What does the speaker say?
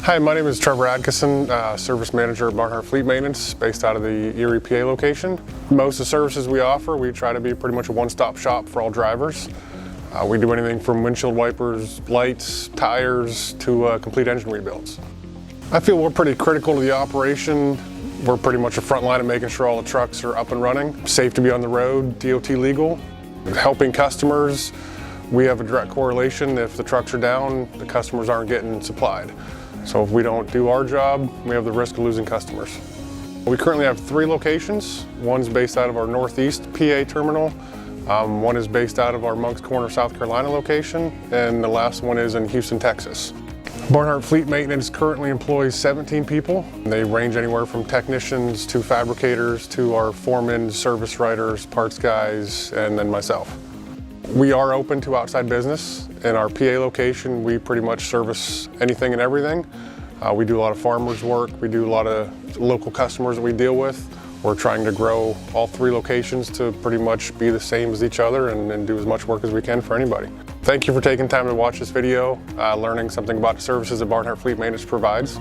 Hi, my name is Trevor Adkison, Service Manager at Barnhart Fleet Maintenance, based out of the Erie, PA location. Most of the services we offer, we try to be pretty much a one-stop shop for all drivers. We do anything from windshield wipers, lights, tires, to complete engine rebuilds. I feel we're pretty critical to the operation. We're pretty much a front line of making sure all the trucks are up and running, safe to be on the road, DOT legal, helping customers. We have a direct correlation. If the trucks are down, the customers aren't getting supplied. So if we don't do our job, we have the risk of losing customers. We currently have 3 locations. One's based out of our Northeast PA terminal. One is based out of our Moncks Corner, South Carolina location, and the last one is in Houston, Texas. Barnhart Fleet Maintenance currently employs 17 people. They range anywhere from technicians to fabricators to our foremen, service writers, parts guys, and then myself. We are open to outside business. In our PA location, we pretty much service anything and everything. We do a lot of farmers work. We do a lot of local customers that we deal with. We're trying to grow all 3 locations to pretty much be the same as each other and do as much work as we can for anybody. Thank you for taking time to watch this video, learning something about the services that Barnhart Fleet Maintenance provides.